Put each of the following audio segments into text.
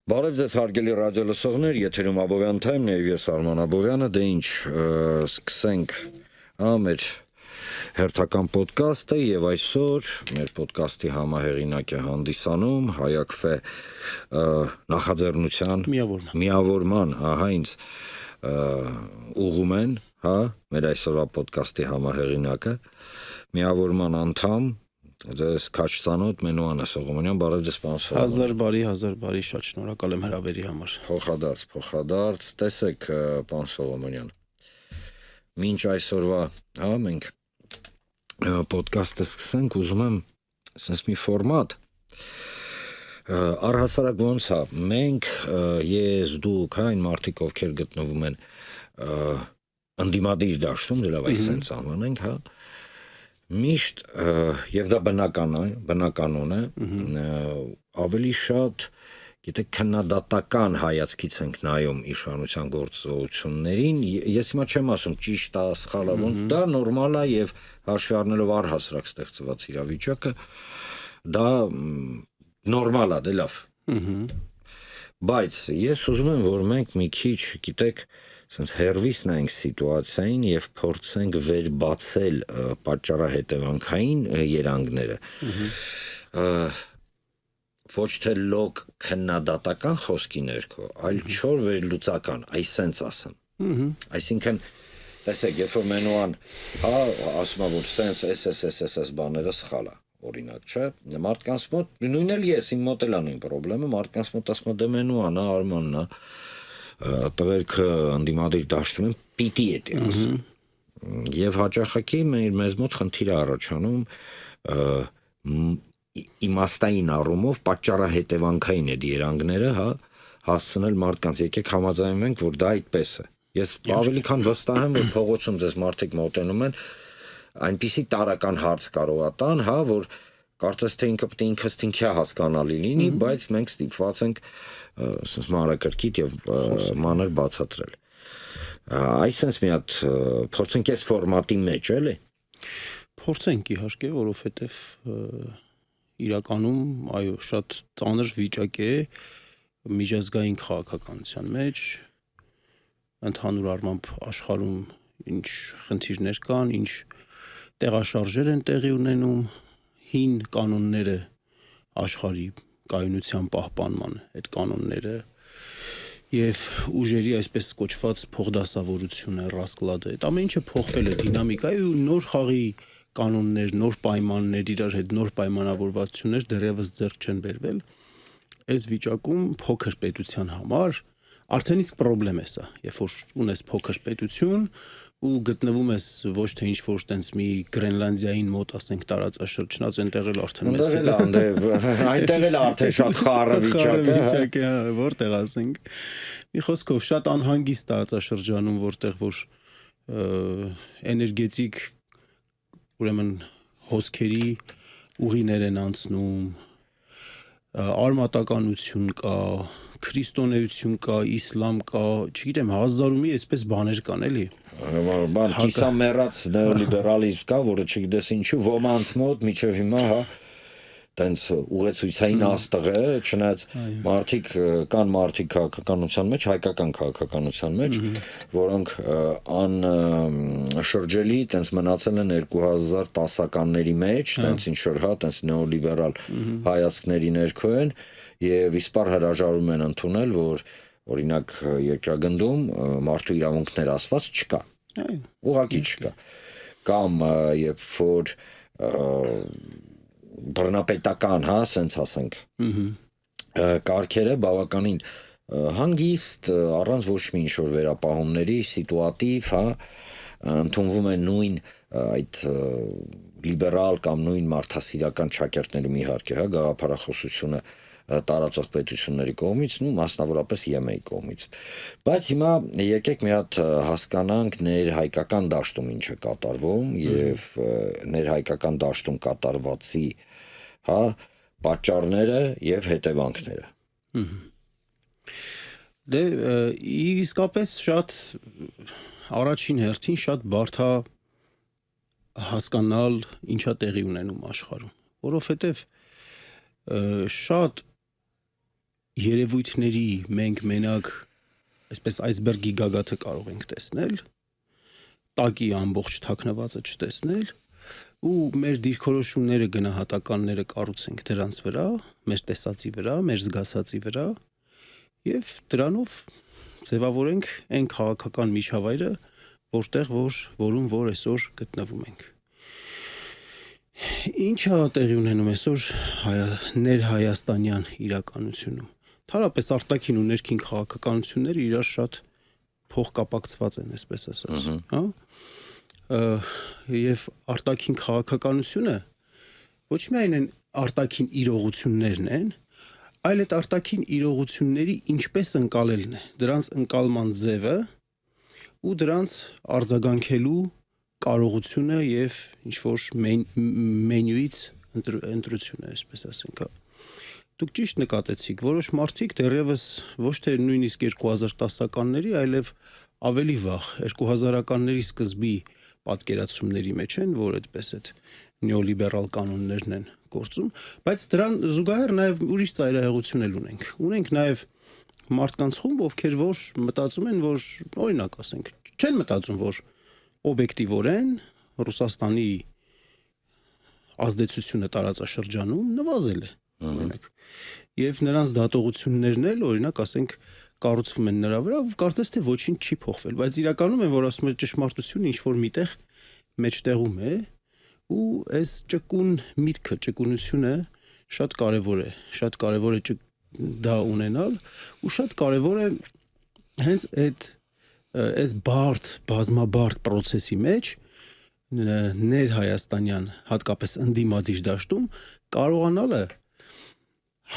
Բարև ձեզ հարգելի ռադիոլսողներ, եթերում Աբովյան Թայմն է եւ ես Արման Աբովյանը, դե ինչ, սկսենք մեր հերթական ոդկասթը եւ այսօր մեր ոդկասթի համահեղինակ է հանդիսանում Հայակֆե նախաձեռնության միավորման, ինձ ուղում են, մեր այսօրվա ոդկասթի համահեղինակը, միավորման անդամ Ձեզ քաչծանոտ Մենուան Սողոմոնյան, բարև ձեզ պարոն Սողոմոնյան։ Հազար բարի, շատ շնորհակալ եմ հրավերի համար։ Փոխադարձ, տեսեք պարոն Սողոմոնյան։ Մինչ այսօրվա, մենք ոդկասթը սկսենք, ուզում եմ sense մի ֆորմատ առհասարակ ոնց է, մենք ես դուք, այն մարդիկ, ովքեր գտնվում են ընդդիմադիր դաշտում, դե լավ այսպես անվանենք, Միշտ եւ դա բնականon է, ավելի շատ գիտեք քննադատական հայացքից ենք նայում իշխանության գործողություններին, ես հիմա չեմ ասում ճիշտ է, սխալ է, ոնց դա նորմալ է եւ հաշվի առնելով առհասարակ ստեղծված իրավիճակը, դա նորմալ է, դե լավ։ Բայց ես ուզում եմ, որ մենք մի քիչ, գիտեք, sense հերվիս նայենք սիտուացիային եւ փորձենք վերբացել պատճառահետևանքային երանգները։ Ոչ թե լոկ քննադատական խոսքի ներքո, այլ չոր վերլուծական, այսենց ասեմ։ Այսինքն, տեսեք, երբ որ Մենուան, ասում է, որ sense SS բաները սխալ է, օրինակ, չէ՞։ Մարդկանց մոտ նույնն էլ ես, իմ մոտ էլ է նույն խնդրեմը, մարդկանց մոտ ասում է դե Մենուան, Արմանն է, տղերքը ընդդիմադիր դաշտում են պիտի էտի ասեմ։ Եվ հաճախակի մեզ մոտ խնդիր է առաջանում իմաստային առումով պատճառահետևանքային այդ երանգները, հասցնել մարդկանց, եկեք համաձայնվենք, որ դա այդպես է։ Ես ավելի քան վստահ եմ, որ փողոցում ձեզ մարդիկ մոտենում են, այնպիսի տարական հարց կարող է տան, որ կարծես թե ինքը պետք է ինքնըստինքյա հասկանալի լինի, բայց մենք ստիպված ենք ասես մանրակրկիտ եւ մանր բացատրել։ Այսպես մի հատ փորձենք այս ֆորմատի մեջ, էլի։ Փորձենք իհարկե, որովհետեւ իրականում, այո, շատ ծանր վիճակ է միջազգային քաղաքականության մեջ, ընդհանուր առմամբ աշխարհում ինչ խնդիրներ կան, ինչ տեղաշարժեր են տեղի ունենում, հին կանոնները աշխարհի կայունության պահպանման այդ կանոնները եւ ուժերի այսպես կոչված փոխդասավորությունը, ռասկլադը, այդ ամեն ինչը փոխվել է դինամիկայի ու նոր խաղի կանոններ, նոր պայմաններ, իրար հետ նոր պայմանավորվածություններ դեռևս ձեռք չեն բերվել։ Այս վիճակում փոքր պետության համար արդեն իսկ խնդրեմ է սա, երբ որ ունես փոքր պետություն ու գտնվում ես ոչ թե ինչ որ տենց մի Գրենլանդիային մոտ, ասենք, տարածաշրջնած, այնտեղ էլ արդեն այնտեղ էլ արդեն շատ խառը վիճակ է, որտեղ ասենք, մի խոսքով շատ անհանգիստ տարածաշրջանում, որտեղ որ էներգետիկ ուրեմն հոսքերի ուղիներ են անցնում, արմատականություն կա, քրիստոնեություն կա, իսլամ կա, չգիտեմ, հազարումի այսպես բաներ կան, էլի։ Բան կիսամեռած նեոլիբերալիզմ կա, որը չգիտես ինչու ոմանց մոտ միջև հիմա, տենց ուղեցույցային աստղ է, չնայած մարդիկ կան մարդիկ քաղաքականության մեջ, հայկական քաղաքականության մեջ, որոնք անշրջելի տենց մնացել են 2010-ականների մեջ, տենց ինչ որ, տենց նեոլիբերալ հայացքների ներքո են եւ իսպար հրաժարում են ընդունել, որ օրինակ երկրագնդում մարդու իրավունքներ ասված չկա։ Ուղղակի չկա։ Կամ երբ որ բռնապետական, ասենց ասենք, կարգերը բավականին հանգիստ, առանց ոչ մի ինչ-որ վերապահումների, սիտուատիվ, ընդունվում է նույն այդ լիբերալ կամ նույն մարդասիրական ճակերտներում իհարկե, գաղափարախոսությունը տարածող պետությունների կողմից, մասնավորապես ԵՄ-ի կողմից։ Բայց հիմա եկեք մի հատ հասկանանք ներհայկական դաշտում ինչ է կատարվում եւ ներհայկական դաշտում կատարվածի, պատճառները եւ հետևանքները։ Դե իսկապես շատ առաջին հերթին շատ բարդ է հասկանալ ինչա տեղի ունենում աշխարհում, որովհետեւ շատ երևույթների մենք մենակ այսպես այսբերգի գագաթը կարող ենք տեսնել, տակի ամբողջ թաքնվածը չտեսնել ու մեր դիրքորոշումները գնահատականները կառուցենք դրանց վրա, մեր տեսածի վրա, մեր զգացածի վրա եւ դրանով ձևավորենք այն քաղաքական միջավայրը, որում որ այսօր գտնվում ենք։ Ինչա տեղի ունենում այսօր ներհայաստանյան իրականությունում։ Թարապես արտաքին ու ներքին քաղաքականությունները իրար շատ փոխկապակցված են, այսպես ասած, հա։ Եվ արտաքին քաղաքականությունը ոչ միայն են արտաքին իրողություններն են, այլ այդ արտաքին իրողությունների ինչպես ընկալելն է, դրանց ընկալման ձևը ու դրանց արձագանքելու կարողությունը եւ ինչ որ մենյուից ընտրությունը, այսպես ասենք, դուք ճիշտ նկատեցիք, որոշ մարդիկ դեռևս ոչ թե նույնիսկ 2010-ականների, այլև ավելի վաղ 2000-ականների սկզբի պատկերացումների մեջ են, որ այդպես այդ նեոլիբերալ կանոններն են գործում, բայց դրան զուգահեռ նաեւ ուրիշ ծայրահեղություն էլ ունենք։ Ունենք նաեւ մարդկանց խումբ, ովքեր որ մտածում են, որ օրինակ ասենք, չեն մտածում, որ օբյեկտիվորեն Ռուսաստանի ազդեցությունը տարածաշրջանում նվազել է, օրինակ։ Եվ նրանց դատողություններն էլ, օրինակ, ասենք, կառուցվում են նրա վրա, կարծես թե ոչինչ չի փոխվել, բայց իրականում են, որ ասում են ճշմարտությունը ինչ որ միտեղ մեջտեղում է, ու այս ճկուն միտքը, ճկունությունը շատ կարևոր է դա ունենալ, ու շատ կարևոր է հենց այս բազմաբարդ process-ի մեջ ներհայաստանյան, հատկապես ընդդիմադիր դաշտում կարողանալը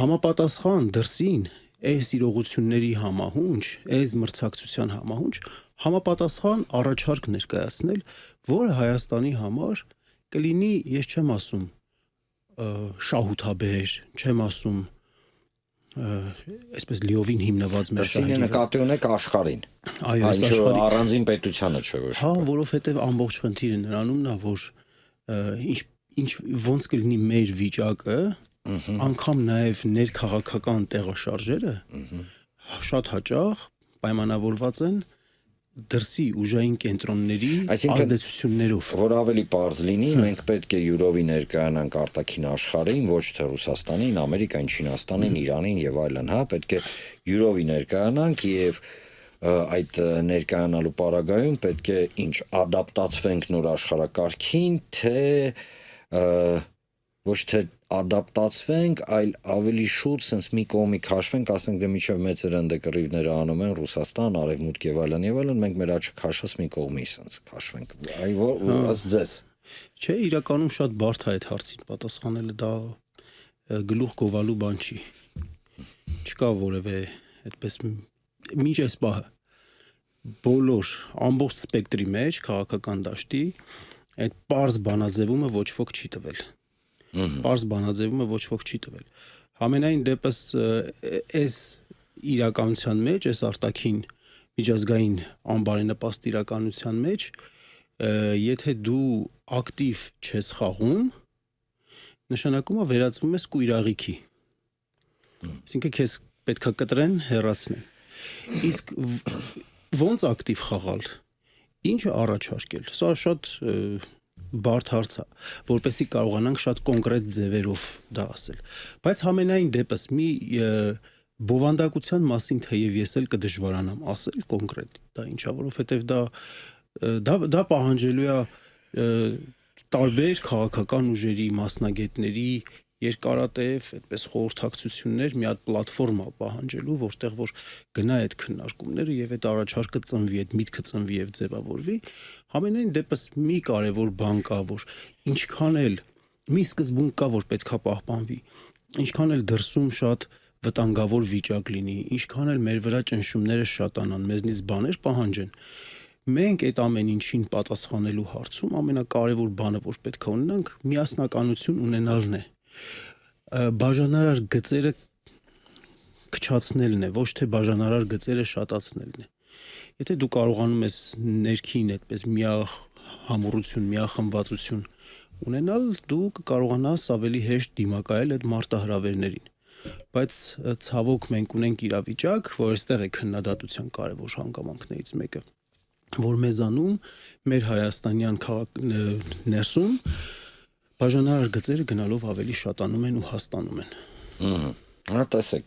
համապատասխան դրսին այս իրողությունների համահունչ, այս մրցակցության համահունչ, համապատասխան առաջարկ ներկայացնել, որը Հայաստանի համար կլինի, ես չեմ ասում շահութաբեր, չեմ ասում այսպես լիովին հիմնված մեր շահերի նկատի ունեք աշխարհին։ Այո, աշխարհի առանձին պետությանը չէ ոչ։ Հա, որովհետև ամբողջ խնդիրը նրանումն է, որ ինչ ոնց կլինի մեր վիճակը, անգամ նաև ներքաղաքական տեղաշարժերը շատ հաճախ պայմանավորված են դրսի ուժային կենտրոնների ազդեցություններով։ Որ ավելի པարզ լինի, մենք պետք է յուրովի ներկայանանք արտաքին աշխարհին, ոչ թե Ռուսաստանին, Ամերիկային, Չինաստանին, Իրանին եւ այլն, հա, պետք է յուրովի ներկայանանք եւ այդ ներկայանալու պարագայում պետք է ինչ ադապտացվենք նոր աշխարհակարգին, թե ոչ թե ադապտացվենք, այլ ավելի շուտ sense մի կողմի քաշվենք, ասենք դե միջև մեծերանդե կռիվները անում են Ռուսաստան, Արևմուտք եւ այլն, մենք մեր աչքը քաշած մի կողմի sense քաշվենք։ Այո, ըստ ձեզ։ Չէ, իրականում շատ բարդ է այդ հարցին պատասխանելը, դա գլուխ գովալու բան չի։ Չկա որևէ այդպես մինչ այս պահը բոլոր ամբողջ սպեկտրի մեջ քաղաքական դաշտի այդ པարզ բանաձևումը ոչ ոք չի տվել։ Պարզ բանաձևումը ոչ ոք չի տվել։ Համենայն դեպս այս իրականության մեջ, այս արտաքին միջազգային անբարենպաստ իրականության մեջ, եթե դու ակտիվ չես խաղում, նշանակում է վերածվում ես կույրաղիքի։ Այսինքն քեզ պետքա կտրեն, հեռացնեն։ Իսկ ոնց ակտիվ խաղալ, ինչը առաջարկել։ Սա շատ բարդ հարց է, որպեսզի կարողանանք շատ կոնկրետ ձևերով դա ասել։ Բայց համենայն դեպս մի բովանդակության մասին թեև ես էլ կդժվարանամ ասել կոնկրետ, դա ինչա, որովհետև դա պահանջելու է տարբեր քաղաքական ուժերի, մասնագետների երկարատև այդպես խորհրդակցություններ, մի հատ պլատֆորմա պահանջելու, որտեղ որ գնա այդ քննարկումները եւ այդ առաջարկը ծնվի, այդ միտքը ծնվի եւ ձևավորվի, համենայն դեպս մի կարևոր բան կա, որ ինչքան էլ մի սկզբունք կա, որ պետքա պահպանվի, ինչքան էլ դրսում շատ վտանգավոր վիճակ լինի, ինչքան էլ մեր վրա ճնշումները շատանան, մեզնից բաներ պահանջեն, մենք այդ ամեն ինչին պատասխանելու հարցում ամենակարևոր բանը, որ պետք է ունենանք, միասնականություն ունենալն է։ Բաժանարար գծերը քչացնելն է, ոչ թե բաժանարար գծերը շատացնելն է։ Եթե դու կարողանում ես ներքին այդպես միահամուռություն, միախմբվածություն ունենալ, դու կկարողանաս ավելի հեշտ դիմակայել այդ մարտահրավերներին։ բայց ցավոք մենք ունենք իրավիճակ, որ այստեղ է քննադատության կարևոր հանգամանքներից մեկը, որ մեզանում մեր հայաստանյան ներսում բաժանարար գծերը գնալով ավելի շատանում են ու հաստանում են։ Հա տեսեք,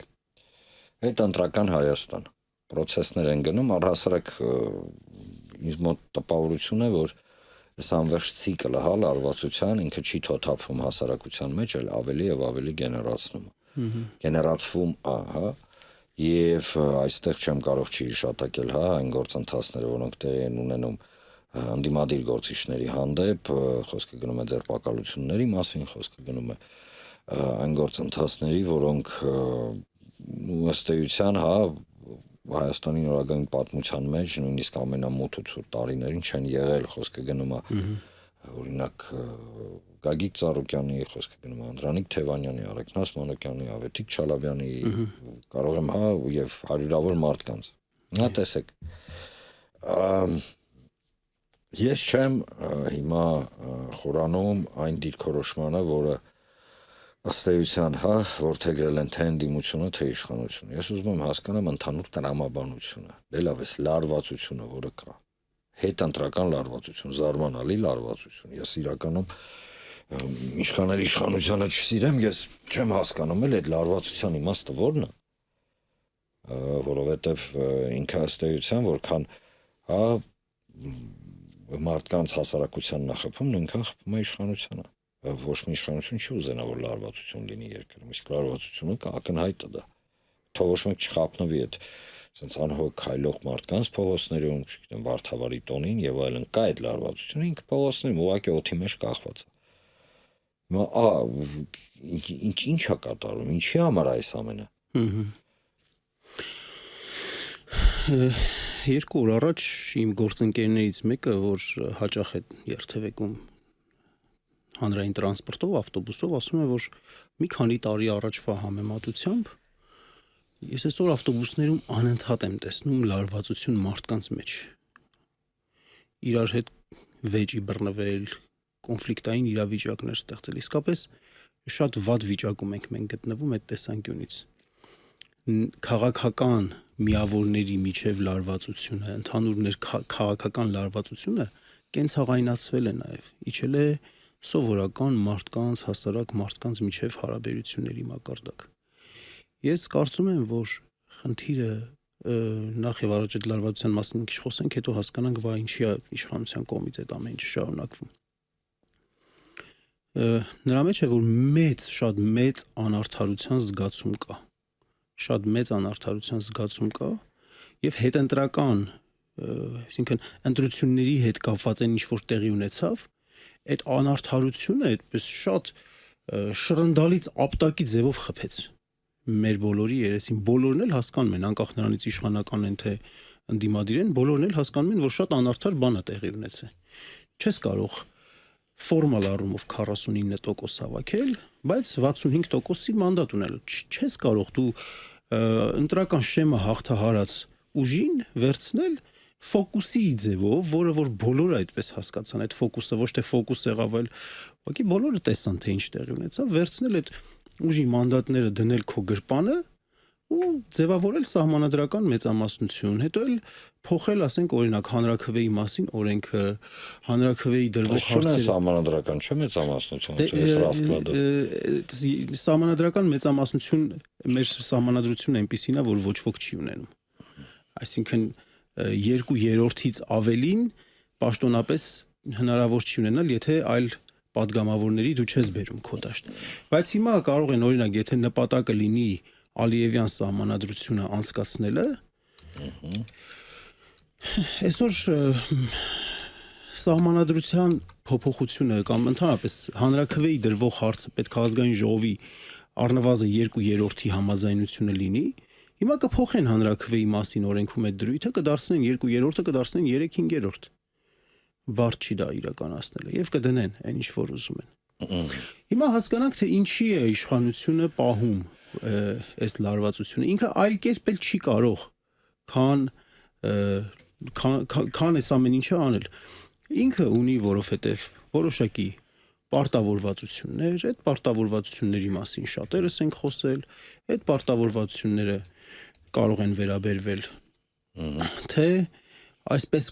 այդ ընտրական Հայաստան process-ներ են գնում, առհասարակ ինձ մոտ տպավորություն է, որ այս անվերջ ցիկլը լարվածության ինքը չի թոթափվում հասարակության մեջ, այլ ավելի եւ ավելի գեներացվում, հա, եւ այստեղ չեմ կարող չի հիշատակել, հա, այն գործընթացները, որոնք տեղի են ունենում անդիմադիր գործիչների հանդեպ, խոսքը գնում է ձերբակալությունների մասին, խոսքը գնում է այն գործընթացների, որոնք ըստ էության, հա, Հայաստանի նորագույն պատմության մեջ նույնիսկ ամենամոտ ու ցուրտ տարիներին չեն եղել, խոսքը գնում է օրինակ Գագիկ Ծառուկյանի, խոսքը գնում է Անդրանիկ Թևանյանի, Արեգնաս Մանուկյանի, Ավետիք Չալաբյանի, կարող եմ, հա, եւ հարյուրավոր մարդկանց։ Հա տեսեք, ես չեմ հիմա խորանում այն դիրքորոշմանը, որը ըստ էության, հա, որդեգրել են թե ընդդիմությունը, թե իշխանությունը։ Ես ուզում եմ հասկանամ ընդհանուր տրամաբանությունը, դե լավ է, լարվածությունը, որը կա, հետընտրական լարվածություն, զարմանալի լարվածություն։ Ես իրականում իշխաների իշխանությունը չսիրեմ, ես չեմ հասկանում էլ այդ լարվածության իմաստը որն է, որովհետև ինքը ըստ էության, որքան հա մարդկանց հասարակության նախապում, նույնքան խփում է իշխանությանը։ Ոչ մի իշխանություն չի ուզենա, որ լարվածություն լինի երկրում, իսկ լարվածությունը կա, ակնհայտ է դա։ Թող ոչ մեկ չխափնվի այդ sense անհոգ քայլող մարդկանց փողոցներում, չգիտեմ, Վարդավառի տոնին եւ այլն, կա այդ լարվածությունը, ինքը փողոցներում ուղղակի օդի մեջ կախված է։ Հիմա ինչա կատարում, ինչի համար այս ամենը։ Երկու օր առաջ իմ գործընկերներից մեկը, որ հաճախ է երթևեկում հանրային տրանսպորտով, ավտոբուսով, ասում է, որ մի քանի տարի առաջվա համեմատությամբ ես այսօր ավտոբուսներում անընդհատ եմ տեսնում լարվածություն մարդկանց մեջ։ Իրար հետ վեճի բռնվել, կոնֆլիկտային իրավիճակներ ստեղծել։ Իսկապես շատ վատ վիճակում ենք մենք գտնվում այդ տեսանկյունից։ Քաղաքական միավորների միջև լարվածությունը, ընդհանուր քաղաքական լարվածությունը կենցաղայնացվել է նաև, իջել է սովորական մարդկանց, հասարակ մարդկանց միջև հարաբերությունների մակարդակ։ Ես կարծում եմ, որ խնդիրը նախ եւ առաջ այդ լարվածության մասին քիչ խոսենք, հետո հասկանանք, բա ինչի է իշխանության կողմից այդ ամեն ինչը շարունակվում։ Նրա մեջ է, որ շատ մեծ անարդարության զգացում կա։ Շատ մեծ անարդարության զգացում կա եւ հետընտրական, այսինքն ընտրությունների հետ կապված այն ինչ որ տեղի ունեցավ, այդ անարդարությունը այդպես շատ շռնդալից ապտակի ձևով խփեց մեր բոլորի երեսին, բոլորն էլ հասկանում են, անկախ նրանից իշխանական են թե ընդդիմադիր են, բոլորն էլ հասկանում են, որ շատ անարդար բան է տեղի ունեցել։ Չես կարող ֆորմալ առումով 49% հավաքել, բայց 65%-ի մանդատ ունել։ Չես կարող դու ընտրական շեմը հաղթահարած ուժին վերցնել ֆոկուսի ձևով, որը որ բոլորը այդպես հասկացան, այդ ֆոկուսը ոչ թե ֆոկուս եղավ, այլ ուղղակի բոլորը տեսան թե ինչ տեղի ունեցավ, վերցնել այդ ուժի մանդատները դնել քո գրպանը ու ձևավորել սահմանադրական մեծամասնություն, հետո էլ փոխել, ասենք, օրինակ հանրաքվեի մասին օրենքը, հանրաքվեի դրվող հարցերը սահմանադրական չէ մեծամասնություն, չէ ռասկլադը։ Սահմանադրական մեծամասնություն մեր սահմանադրությունն այնպեսին է, որ ոչ ոք չի ունենում։ Այսինքն 2/3-ից ավելին պաշտոնապես հնարավոր չի ունենալ, եթե այլ պատգամավորների դու չես բերում քո դաշտ։ Բայց հիմա կարող են օրինակ, եթե նպատակը լինի Ալիևյան սահմանադրությունը անցկացնելը, այսօր սահմանադրության փոփոխությունը կամ ընդհանրապես հանրաքվեի դրվող հարցը պետք է ազգային ժողովի առնվազն 2/3-ի համաձայնությունը լինի։ Հիմա կփոխեն հանրաքվեի մասին օրենքում այդ դրույթը, կդարձնեն 2/3-ը, կդարձնեն 3/5։ Բարդ չի դա իրականացնելը եւ կդնեն այն ինչ որ ուզում են։ Հիմա հասկանանք թե ինչի է իշխանությունը պահում այս լարվածությունը։ Ինքը այլ կերպ էլ չի կարող, քան այս ամեն ինչը անել։ Ինքը ունի, որովհետեւ որոշակի պարտավորվածություններ, այդ պարտավորվածությունների մասին շատերս ենք խոսել, այդ պարտավորվածությունները կարող են վերաբերվել թե այսպես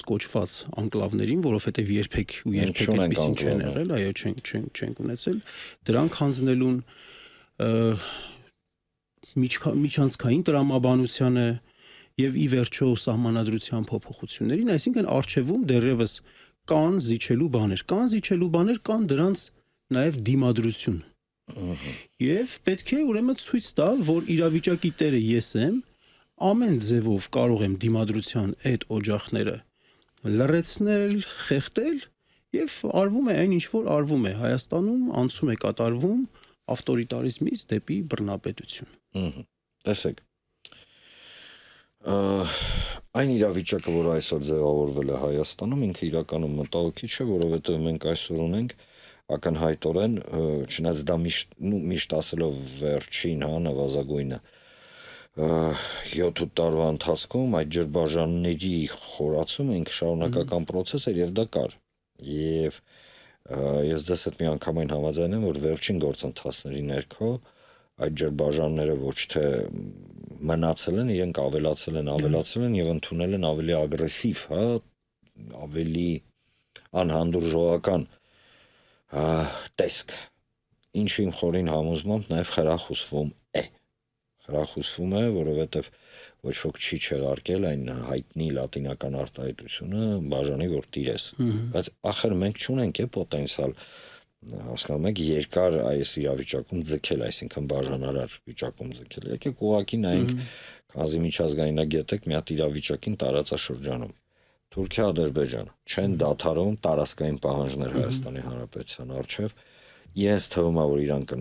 կոչված անկլավներին, որովհետև երբեք այդպեսին չեն եղել, այո, չենք ունեցել, դրանք հանձնելուն միջանցքային տրամաբանությանը եւ ի վերջո սահմանադրության փոփոխություններին, այսինքն արժևում դեռևս կան զիջելու բաներ, կան դրանց նաեւ դիմադրություն։ Եվ պետք է ուրեմն ցույց տալ, որ իրավիճակի տերը ես եմ, ամեն ձևով կարող եմ դիմադրության այդ օջախները լրացնել, խեղդել եւ արվում է այն ինչ որ արվում է Հայաստանում, անցում է կատարվում ավտորիտարիզմից դեպի բռնապետություն։ Տեսեք, այն իրավիճակը, որ այսօր ձևավորվել է Հայաստանում, ինքը իրականում մտահոգիչ է, որովհետև մենք այսօր ունենք ակնհայտորեն, չնայած դա միշտ ասելով վերջին, նվազագույնը 7 տարվա ընթացքում այդ ջրբաժանների խորացումը ինքը շարունակական process էր եւ դա կար։ Եվ ես դες հետ միանգամայն համաձայն եմ, որ վերջին գործընթացների ներքո այդ ջրբաժանները ոչ թե մնացել են, իրենք ավելացել են եւ ընդունել են ավելի ագրեսիվ, ավելի անհանդուրժողական տեսք, ինչը իմ խորին համոզմամբ նաեւ խրախուսվում է, որովհետեւ ոչ ոք չի չեղարկել այն հայտնի լատինական արտահայտությունը բաժանի որ տիրես, բայց ախր մենք չունենք պոտենցիալ, հասկանում եք, երկար այս իրավիճակում ձգել, այսինքն բաժանարար վիճակում ձգել։ Եկեք ուղղակի նայենք, քանզի միջազգայնագետ եք մի հատ իրավիճակին տարածաշրջանում։ Թուրքիա, Ադրբեջան չեն դադարում տարածքային պահանջներ Հայաստանի Հանրապետության առջև, իրենց թվում է, որ իրանք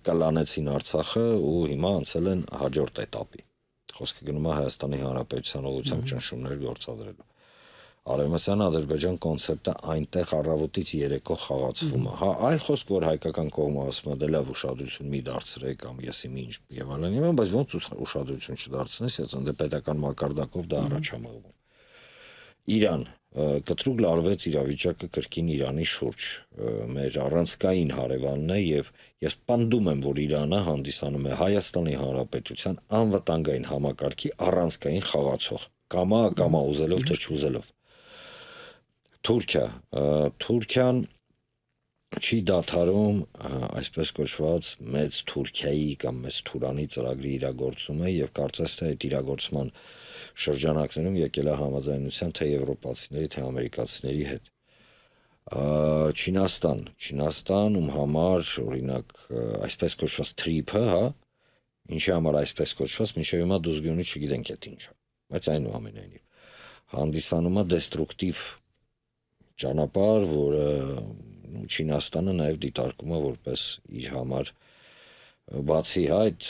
կլանեցին Արցախը ու հիմա անցել են հաջորդ էտապի։ Խոսքը գնում է Հայաստանի Հանրապետության ուղղությամբ ճնշումներ գործադրելու։ Արևմտյան Ադրբեջան կոնցեպտը այնտեղ առավոտից երեկո խաղացվում է։ Այլ խոսք, որ հայկական կողմը ասում է, դե լավ ուշադրություն մի դարձրեք կամ ես իմ ինչ եւ այլն, բայց ոնց ուշադրություն չդարձնես, ես ընդ պետական մակարդակով դա առաջ է մղվում։ Իրան կտրուկ լարվեց իրավիճակը կրկին Իրանի շուրջ, մեր առանցքային հարևանն է եւ ես պնդում եմ, որ Իրանը հանդիսանում է Հայաստանի Հանրապետության անվտանգային համակարգի առանցքային խաղացող, կամա ուզելով թե չուզելով։ Թուրքիան չի դադարում այսպես կոչված մեծ Թուրքիայի կամ մեծ Թուրանի ծրագրի իրագործումը եւ կարծես թե այդ իրագործման շրջանակներում եկել է համաձայնության թե եվրոպացիների, թե ամերիկացիների հետ։ Չինաստան, ում համար օրինակ այսպես կոչված թրիփը, ինչի համար այսպես կոչված, մինչև հիմա դուզգյունի չգիտենք այդ ինչա, բայց այնուամենայնիվ հանդիսանում է դեստրուկտիվ ճանապարհ, որը Չինաստանը նաև դիտարկում է որպես իր համար բացի այդ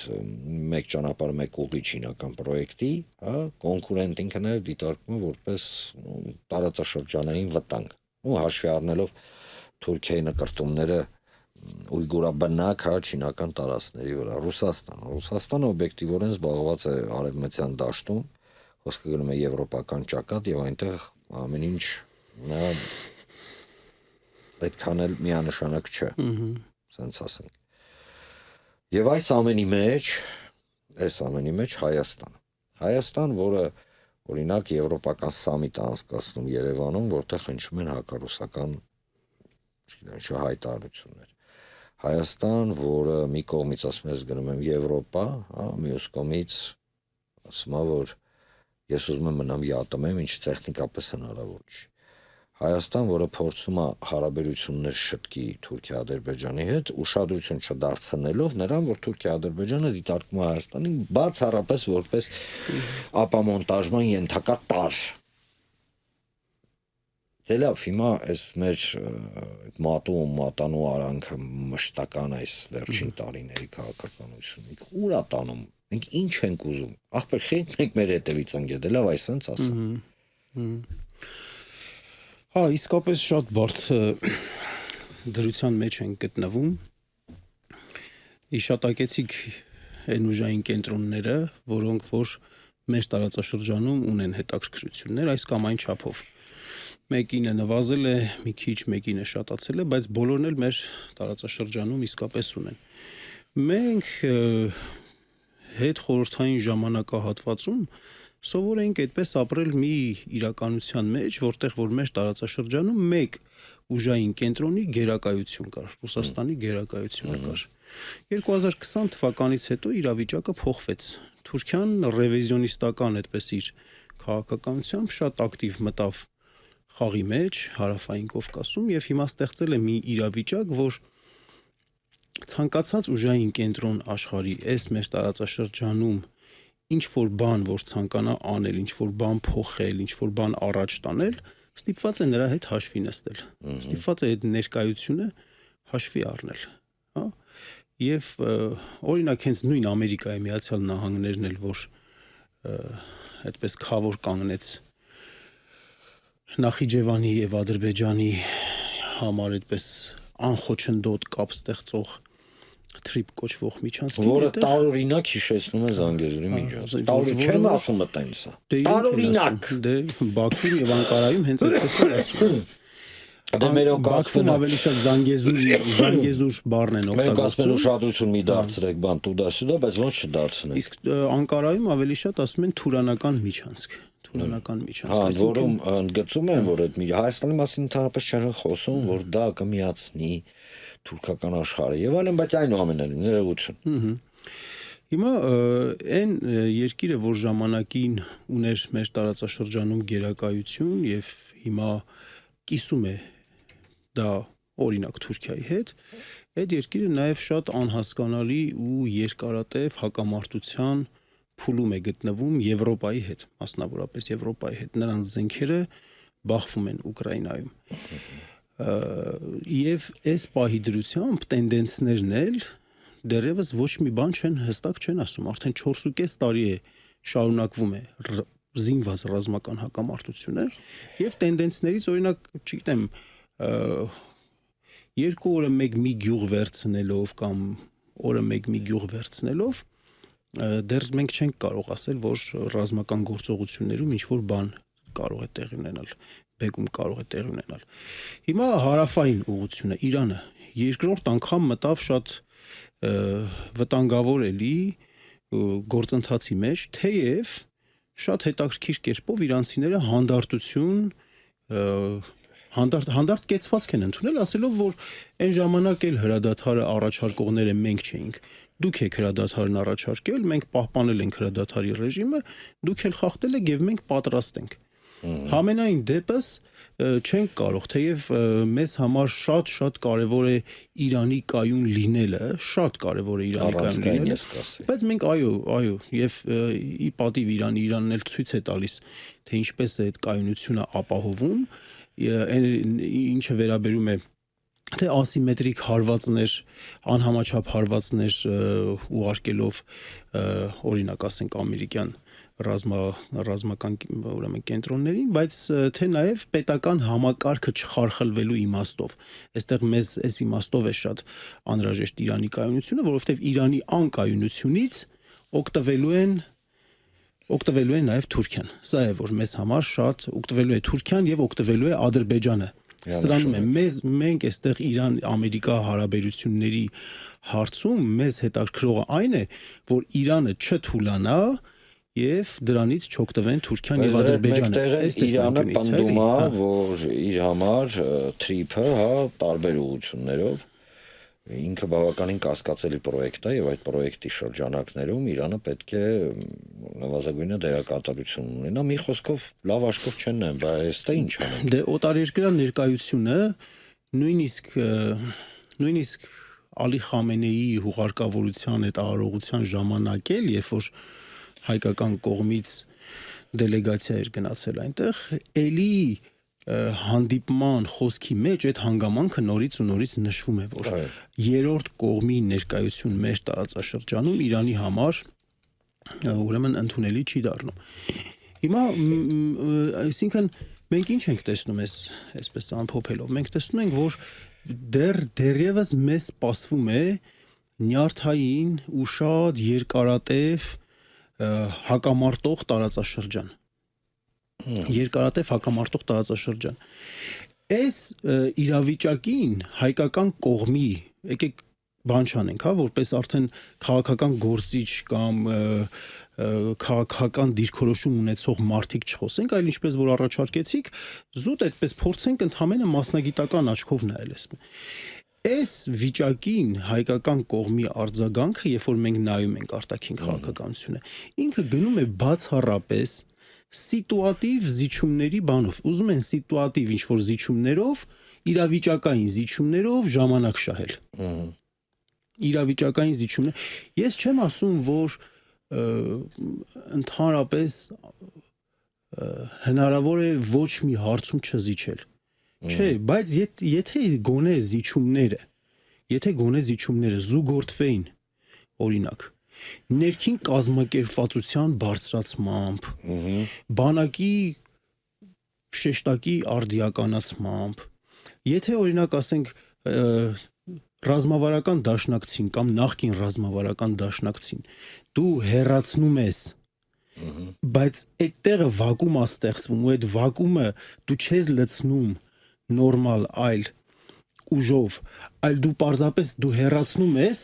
մեկ ճանապարհ մեկ ուղի չինական պրոյեկտի, կոնկուրենտ ինքը նաև դիտարկում է որպես տարածաշրջանային վտանգ։ Ու հաշվի առնելով Թուրքիայի նկարտումները ույգուրաբնակ չինական տարածքների վրա, Ռուսաստանը օբյեկտիվորեն զբաղված է արևմտյան դաշտում, խոսքը գնում է եվրոպական ճակատ եւ այնտեղ ամեն ինչ պետք անել միանշանակ չէ, ասենց ասենք։ Եվ այս ամենի մեջ Հայաստան, որը օրինակ եվրոպական սամիտ անցկացնում Երևանում, որտեղ հնչում են հակառուսական, չգիտեմ, հայտարարություններ։ Հայաստան, որը մի կողմից ասում ես գնում եմ Եվրոպա, մյուս կողմից ասում է, որ ես ուզում եմ մնամ ԵԱՏՄ-ում, ինչ տեխնիկապես հնարավոր չի։ Հայաստան, որը փորձում է հարաբերություններ շտկի Թուրքիա-Ադրբեջանի հետ, ուշադրություն չդարձնելով նրան, որ Թուրքիա-Ադրբեջանը դիտարկում է Հայաստանին բացառապես որպես ապամոնտաժման ենթակա տարր։ Դե լավ, հիմա այս մեր մատանու արանքը մշտական այս վերջին տարիների քաղաքականությունը ուր է տանում։ Մենք ինչ ենք ուզում։ Ախպեր խենք մենք մեր հետևից ընկել, դե լավ, այսպես ասեմ։ Իսկապես շատ բարդ դրության մեջ են գտնվում։ Իշատակեցիք այն ուժային կենտրոնները, որոնք որ մեր տարածաշրջանում ունեն հետաքրքրություններ այս կամ այն չափով։ Մեկինը նվազել է, մի քիչ մեկինը շատացել է, բայց բոլորն էլ մեր տարածաշրջանում իսկապես ունեն։ Մենք հետ խորհրդային ժամանակահատվածում սովոր ենք այդպես ապրել մի իրականության մեջ, որտեղ որ մեր տարածաշրջանում մեկ ուժային կենտրոնի գերակայություն կար, Ռուսաստանի գերակայությունը կար։ 2020 թվականից հետո իրավիճակը փոխվեց։ Թուրքիան ռևիզիոնիստական այդպես իր քաղաքականությամբ շատ ակտիվ մտավ խաղի մեջ, հարավային Կովկասում եւ հիմա ստեղծել է մի իրավիճակ, որ ցանկացած ուժային կենտրոն աշխարհի այս մեր տարածաշրջանում ինչ որ բան, որ ցանկանա անել, ինչ որ բան փոխել, ինչ որ բան առաջ տանել, ստիպված է նրա հետ հաշվի նստել։ Ստիպված է այդ ներկայությունը հաշվի առնել, հա։ Եվ օրինակ հենց նույն Ամերիկայի Միացյալ Նահանգներն էլ, որ այդպես քավոր կանգնեց Նախիջևանի եւ Ադրբեջանի համար այդպես անխոչնդոտ կապ ստեղծող թրիպ կոչվող միջանցքի որը տարօրինակ հիշեցնում է Զանգեզուրի միջանցքը։ Տարօրինակ չեմ ասում այտենսա։ Տարօրինակ։ Դե Բաքվում եւ Անկարայում հենց այդպես է ասում։ Դե մերոք Բաքվում ավելի շատ Զանգեզուր բառն են Մենք ասում օգտագործում։ ենք ուշադրություն մի դարձրեք բան տուդա-սուդա, բայց ոնց չդարձնենք։ Իսկ Անկարայում ավելի շատ ասում են Թուրանական միջանցք։ Թուրանական միջանցք։ Որում ընդգծում են, որ այդ Հայաստանի մասին ընդհանրապես չեն խոսում, որ դա կմիացնի թուրքական աշխարհը եւ այլն, բայց այնուամենայնիվ ներողություն։ Հիմա այն երկիրը, որ ժամանակին ուներ մեր տարածաշրջանում գերակայություն եւ հիմա կիսում է դա օրինակ Թուրքիայի հետ, այդ երկիրը նաեւ շատ անհասկանալի ու երկարատև հակամարտության փուլում է գտնվում Եվրոպայի հետ, մասնավորապես Եվրոպայի հետ։ Նրանց զենքերը բախվում են Ուկրաինայում։ Եվ այս պահի դրությամբ տենդենսներն էլ դեռևս ոչ մի բան հստակ չեն ասում, արդեն 4.5 տարի է շարունակվում է զինված ռազմական հակամարտությունը եւ տենդենսներից օրինակ, չգիտեմ, 2 օրը մի գյուղ վերցնելով կամ օրը մի գյուղ վերցնելով դեռ մենք չենք կարող ասել, որ ռազմական գործողություններում ինչ որ բան կարող է տեղի ունենալ, բեկում կարող է տեղի ունենալ։ Հիմա հարավային ուղղությունը Իրանը երկրորդ անգամ մտավ շատ վտանգավոր էլի գործընթացի մեջ, թեև շատ հետաքրքիր կերպով իրանցիները հանդարտ կեցվածք են ընդունել, ասելով, որ այն ժամանակ էլ հրադադարը առաջարկողները մենք չէինք։ Դուք եք հրադադարն առաջարկել, մենք պահպանել ենք հրադադարի ռեժիմը, դուք էլ խախտել եք եւ մենք պատրաստ ենք։ Համենայն դեպս չենք կարող, թեև մեզ համար շատ կարևոր է Իրանի կայուն լինելը, շատ կարևոր է Իրանի կայուն լինելը, բայց մենք այո, եւ ի պատիվ Իրանն էլ ցույց է տալիս, թե ինչպես է այդ կայունությունը ապահովում, ինչը վերաբերում է թե ասիմետրիկ հարվածներ, անհամաչափ հարվածներ ուղարկելով օրինակ ասենք ամերիկյան ռազմական ուրեմն կենտրոններին, բայց թե նաև պետական համակարգը չխարխլվելու իմաստով։ Այստեղ մեզ այս իմաստով է շատ անհրաժեշտ Իրանի կայունությունը, որովհետև Իրանի անկայունությունից օգտվելու է նաև Թուրքիան։ Սա է, որ մեզ համար շատ օգտվելու է Թուրքիան եւ օգտվելու է Ադրբեջանը։ Սրանում է մենք այստեղ Իրան-Ամերիկա հարաբերությունների հարցում մեզ հետաքրքրողը այն է, որ Իրանը չթուլանա եւ դրանից չօգտվեն Թուրքիան եւ Ադրբեջանը։ Իրանը պնդում է, որ իր համար թրիփը, տարբեր ուղղություններով ինքը բավականին կասկածելի պրոյեկտ է եւ այդ պրոյեկտի շրջանակներում Իրանը պետք է նվազագույնը դերակատարություն ունենա։ Մի խոսքով լավ աշխով չեն նայում, բայց այստեղ ինչ անենք։ Դե օտարերկրյա ներկայությունը նույնիսկ Ալի Խամենեիի հուղարկավորության այդ արարողության ժամանակ էլ, երբ որ հայկական կողմից դելեգացիա էր գնացել այնտեղ, էլի հանդիպման խոսքի մեջ այդ հանգամանքը նորից ու նորից նշվում է, որ երրորդ կողմի ներկայություն մեր տարածաշրջանում Իրանի համար ուրեմն ընդունելի չի դառնում։ Հիմա այսինքն մենք ինչ ենք տեսնում այսպես ամփոփելով, մենք տեսնում ենք, որ դեռևս մեզ սպասվում է նյարդային ու շատ երկարատև հակամարտող տարածաշրջան։ երկարատև հակամարտող տարածաշրջան։ Այս իրավիճակին հայկական կողմի եկեք բան չանենք, հա, որպես արդեն քաղաքական գործիչ կամ քաղաքական դիրքորոշում ունեցող մարդիկ չխոսենք, այլ ինչպես որ առաջարկեցիք, զուտ այդպես փորձենք ընդհանրապես մասնագիտական աչքով նայել ես։ Այս վիճակին հայկական կողմի արձագանքը, երբ որ մենք նայում ենք արտաքին քաղաքականությունը, ինքը գնում է բացառապես սիտուատիվ զիջումների բանով։ Ուզում են սիտուատիվ ինչ-որ զիջումներով, իրավիճակային զիջումներով ժամանակ շահել։ Իրավիճակային զիջումներ։ Ես չեմ ասում, որ ընդհանրապես հնարավոր է ոչ մի հարցում չզիջել։ Չէ, բայց եթե գոնե զիջումները զուգորդվեին, օրինակ, ներքին կազմակերպվածության բարձրացմամբ, բանակի շեշտակի արդիականացմամբ, եթե օրինակ ասենք ռազմավարական դաշնակցին կամ նախկին ռազմավարական դաշնակցին դու հեռացնում ես, բայց այդտեղը վակուում է ստեղծվում ու այդ վակուումը դու չես լցնում նորմալ այլ ուժով, այլ դու պարզապես դու հեռացնում ես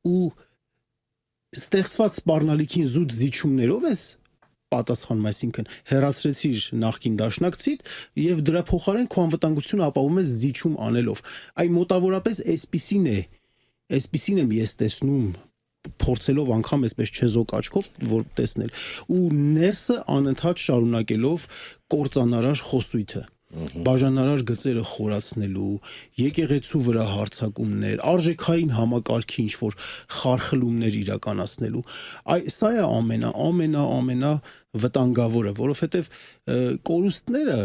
ու ստեղծված սպառնալիքին զուտ զիջումներով ես պատասխանում, այսինքն հեռացրեցիր նախկին դաշնակցիդ եւ դրա փոխարեն քո անվտանգությունը ապահովում ես զիջում անելով։ Այ մոտավորապես այսպիսին եմ ես տեսնում, փորձելով անգամ այսպես չեզոք աչքով որ տեսնել ու ներսը անընդհատ շարունակելով կործանարար խոսույթը, բաժանարար գծերը խորացնելու, եկեղեցու վրա հարձակումներ, արժեքային համակարգի ինչ որ խարխլումներ իրականացնելու, սա է ամենա վտանգավորը, որովհետև կորուստները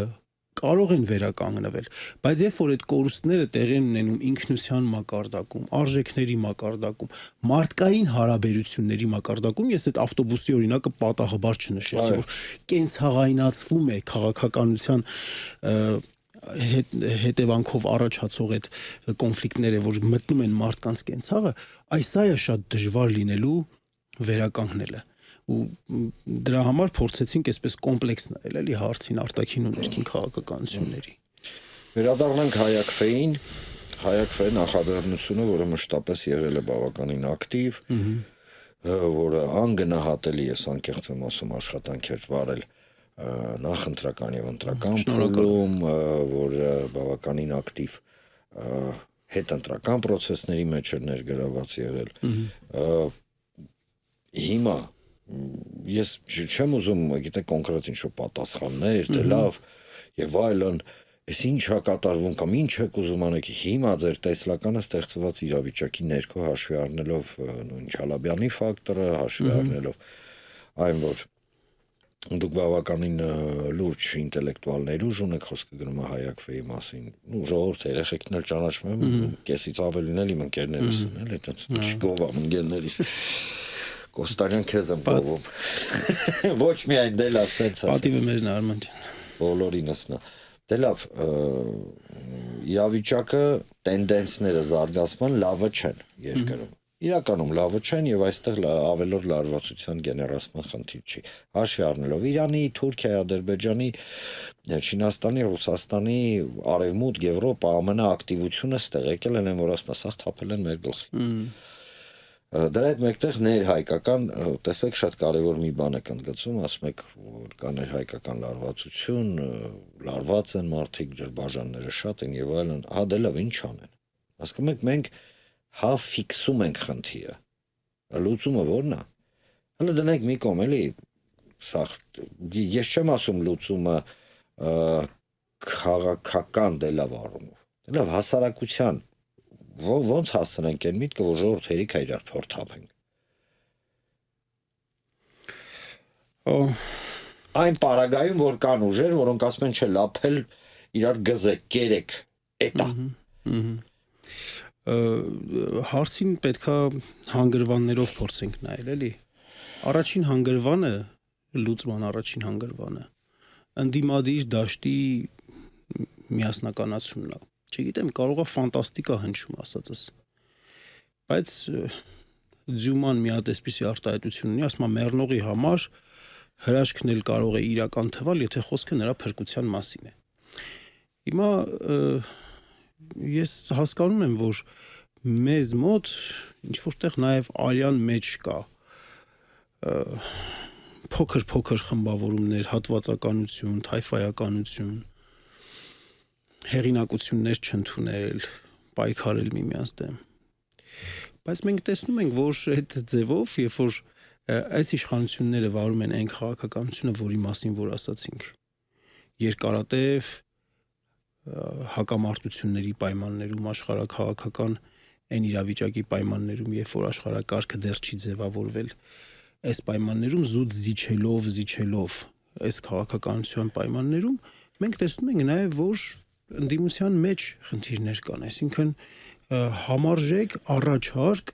կարող են վերականգնվել, բայց երբ որ այդ կորուստները տեղի են ունենում ինքնության մակարդակում, արժեքների մակարդակում, մարդկային հարաբերությունների մակարդակում, ես այդ ավտոբուսի օրինակը պատահաբար չնշեցի, որ կենցաղայնացվում է քաղաքականության հետևանքով առաջացող այդ կոնֆլիկտները, որ մտնում են մարդկանց կենցաղը, սա է շատ դժվար լինելու վերականգնելը։ Ու դրա համար փորձեցինք այսպես կոմպլեքս նայել էլի հարցին արտաքին ու ներքին քաղաքականությունների։ Վերադառնանք Հայակֆեին, Հայակֆեի նախաձեռնությունը, որը մշտապես եղել է բավականին ակտիվ, որը անգնահատելի է, անկեղծ եմ ասում, աշխատանքեր վարել նախընտրական եւ ընտրական փուլում, որ բավականին ակտիվ հետընտրական process-ների մեջ էր ներգրաված եղել։ Հիմա ես չեմ ուզում, գիտեք, կոնկրետ ինչ-որ պատասխաններ, թե լավ եւ այլն, այս ինչ է կատարվում կամ ինչ եք ուզում անեք, հիմա ձեր տեսլականը ստեղծված իրավիճակի ներքո հաշվի առնելով նույն Չալաբյանի ֆակտորը, հաշվի առնելով այն, որ դուք բավականին լուրջ ինտելեկտուալ ներուժ ունեք, խոսքը գնում է Հայակֆեի մասին, ու ժողովուրդ երեխեքն էլ ճանաչում եմ, կեսից ավելին էլ իմ ընկերներս են, էլ այդպես չգովամ ընկերներիս։ Կոստարյան քեզ եմ կովում։ Ոչ միայն դե լավ սենց ասեմ։ Պատիվը մերն Արման ջան։ Բոլորինս նա։ Դե լավ, իրավիճակը, տենդենսները զարգացման լավը չեն երկրում։ Իրականում լավը չեն եւ այստեղ ավելորդ լարվածության գեներացման խնդիր չի։ Հաշվի առնելով Իրանի, Թուրքիայի, Ադրբեջանի, Չինաստանի, Ռուսաստանի, Արևմուտք, Եվրոպա ամենաակտիվությունը ստեղ եկել են, որ ասում ասախ թափել են մեր գլխին։ Դրա հետ մեկտեղ ներհայկական, տեսեք, շատ կարևոր մի բան եք ընդգծում, ասում եք, որ կա ներհայկական լարվածություն, լարված են մարդիկ, ջրբաժանները շատ են եւ այլն, հա դե լավ, ինչ անեն։ Հասկանում եք, մենք հա ֆիքսում ենք խնդիրը։ Լուծումը ո՞րն է։ Հələ դնենք մի կողմ, էլի, սա ես չեմ ասում լուծումը քաղաքական դե լավ առումով։ Դե լավ հասարակության ոնց հասցնենք այն միտքը, որ ժողովուրդ հերիք է իրար փորձ թափենք։ Այն պարագայում, որ կան ուժեր, որոնք ասում են չէ լափել իրար գզեք, կերեք, էտա։ Հարցին պետքա հանգրվաններով փորձենք նայել, էլի։ Առաջին հանգրվանը, լուծման առաջին հանգրվանը, ընդդիմադիր դաշտի միասնականացումն է։ Չգիտեմ, կարող է ֆանտաստիկա հնչում ասածս։ Բայց Ձյուման մի հատ էսպիսի արտահայտություն ունի, ասում է մեռնողի համար հրաշքն էլ կարող է իրական թվալ, եթե խոսքը նրա փրկության մասին է։ Հիմա ես հասկանում եմ, որ մեզ մոտ ինչ որտեղ նաև արյան մեջ կա փոքր խմբավորումներ, հատվածականություն, թայֆայականություն, հեղինակություններ չընդունել, պայքարել միմյանց դեմ։ Բայց մենք տեսնում ենք, որ այդ ձևով, երբ որ այս իշխանությունները վարում են այն քաղաքականությունը, որի մասին որ ասացինք, երկարատև հակամարտությունների պայմաններում, աշխարհաքաղաքական այն իրավիճակի պայմաններում, երբ որ աշխարհակարգը դեռ չի ձևավորվել, այս պայմաններում զուտ զիջելով այս քաղաքականության պայմաններում մենք տեսնում ենք նաև, որ ընդդիմության մեջ խնդիրներ կան, այսինքն համարժեք առաջարկ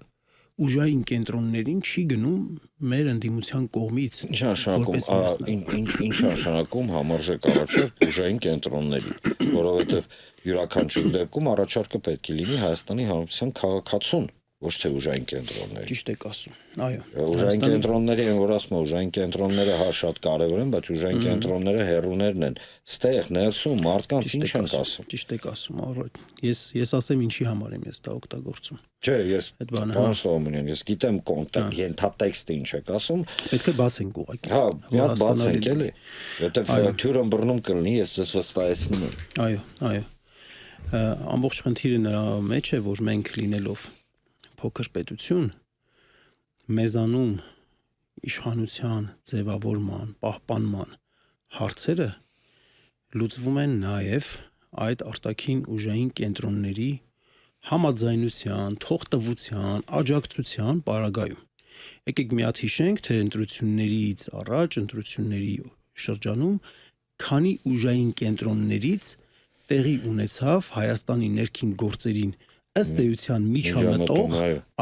ուժային կենտրոններին չի գնում մեր ընդդիմության կողմից։ Ինչ նշանակում համարժեք առաջարկ ուժային կենտրոնների, որովհետև յուրաքանչյուր դեպքում առաջարկը պետք է լինի Հայաստանի Հանրապետության քաղաքացուն, ոչ թե ուժային կենտրոնների։ Ճիշտ եք ասում, այո։ Ուժային կենտրոնների են, որ ասում եմ, ուժային կենտրոնները շատ կարևոր են, բայց ուժային կենտրոնները հեռուներն են։ Ստեղ ներսում մարդկանց ինչ են ասում։ Ճիշտ եք ասում, առայտ։ Ես ասեմ ինչի համար եմ ես դա օգտագործում։ Չէ, ես բան Սողոմոնյան, ես գիտեմ կոնտեքստ, ենթատեքստը ինչ եք ասում։ Պետք է բացենք ուղղակի։ Հա, մի հատ բացենք էլի, որտեղ թյուրը բռնում կլինի, ես ձեզ վստահեցնում եմ։ Այո։ Ամբողջ խնդիրը նրա մեջ է, որ մենք լինելով փոքր պետություն մեզանում իշխանության ձևավորման, պահպանման հարցերը լուծվում են նաև այդ արտաքին ուժային կենտրոնների համաձայնության, թողտվության, աջակցության պարագայում։ Եկեք մի հատ հիշենք, թե ընտրություններից առաջ, ընտրությունների շրջանում քանի ուժային կենտրոններից տեղի ունեցավ Հայաստանի ներքին գործերին ըստ էության միջամտող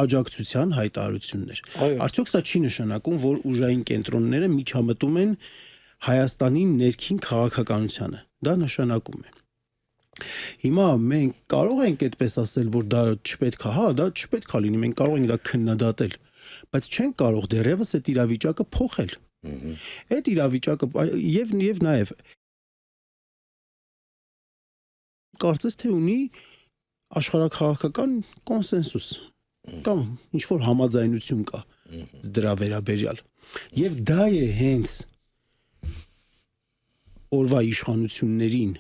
աջակցության հայտարարություններ։ Արդյոք սա չի նշանակում, որ ուժային կենտրոնները միջամտում են Հայաստանի ներքին քաղաքականությանը։ Դա նշանակում է։ Հիմա մենք կարող ենք այդպես ասել, որ դա չպետք է, հա, դա չպետք է լինի, մենք կարող ենք դա քննադատել, բայց չենք կարող դեռևս այդ իրավիճակը փոխել։ Այդ իրավիճակը եւ նաեւ կարծես թե ունի աշխարհաքաղաքական կոնսենսուս կամ ինչ որ համաձայնություն կա դրա վերաբերյալ եւ դա է հենց օրվա իշխանություններին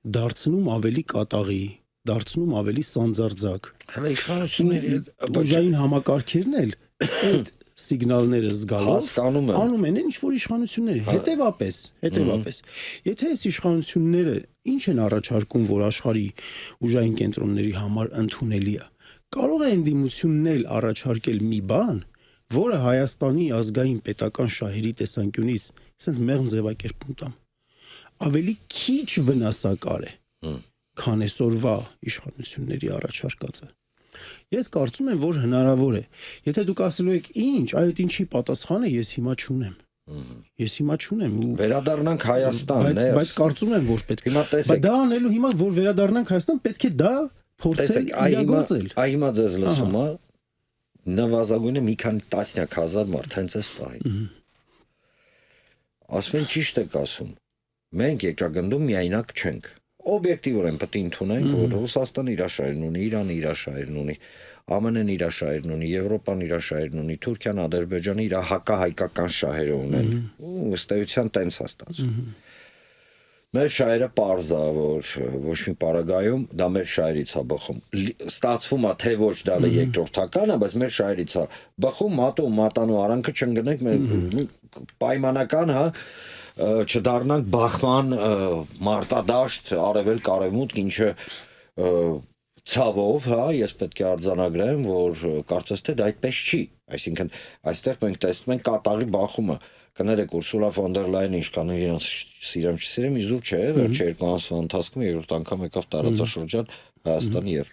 դարձնում ավելի կատաղի, դարձնում ավելի սանձարձակ։ Հələ իշխանությունների ուժային համակարգերն էլ այդ սիգնալները զգալով անում են ինչ որ իշխանությունները հետևապես եթե այս իշխանությունները ինչ են առաջարկում, որ աշխարհի ուժային կենտրոնների համար ընդունելի է, կարող է ընդդիմությունն էլ առաջարկել մի բան, որը Հայաստանի ազգային պետական շահերի տեսանկյունից ասենց մեղմ ձևակերպում տամ ավելի քիչ վնասակար է քան այսօրվա իշխանությունների առաջարկածը։ Ես կարծում եմ, որ հնարավոր է։ Եթե դուք ասելու եք ինչ, այդ ինչի պատասխանը ես հիմա չունեմ։ Ես հիմա չունեմ ու վերադառնանք Հայաստան, բայց կարծում եմ, որ պետք է։ Բայց դա անելու հիմա, որ վերադառնանք Հայաստան, պետք է դա փորձել իրագործել։ Հիմա ձեզ լսում է նվազագույնը մի քանի տասնյակ հազար մարդ հենց այս պահին։ Ասում են ճիշտ եք ասում։ Մենք երկրագնդում միայնակ չենք։ Օբյեկտիվորեն պետք է ընդունենք, որ Ռուսաստանը իր շահերն ունի, Իրանը իր շահերն ունի, ԱՄՆ-ն իր շահերն ունի, Եվրոպան իր շահերն ունի, Թուրքիան, Ադրբեջանը իր հակահայկական շահերը ունեն։ Ու ըստ էության տենց է ստացվում։ Մեր շահերը պարզ է, որ ոչ մի պարագայում դա մեր շահերից է բխում։ Ստացվում է, թե ոչ դա երկրորդական է, բայց մեր շահերից է բխում, մատանու արանքը չընկնենք, պայմանական, հա, չդառնանք բախման մարտադաշտ արևելք արևմուտք, ինչը ցավով, հա, ես պետք է արձանագրեմ, որ կարծես թե դա այդպես չի, այսինքն այստեղ մենք տեսնում ենք կատաղի բախումը։ Կներեք Ուրսուլա ֆոն դեր Լայենը ինչքան իրենց սիրեմ չսիրեմ, իզուր չէ, վերջի 2 ամսվա ընթացքում երկրորդ անգամ եկավ տարածաշրջան Հայաստան եւ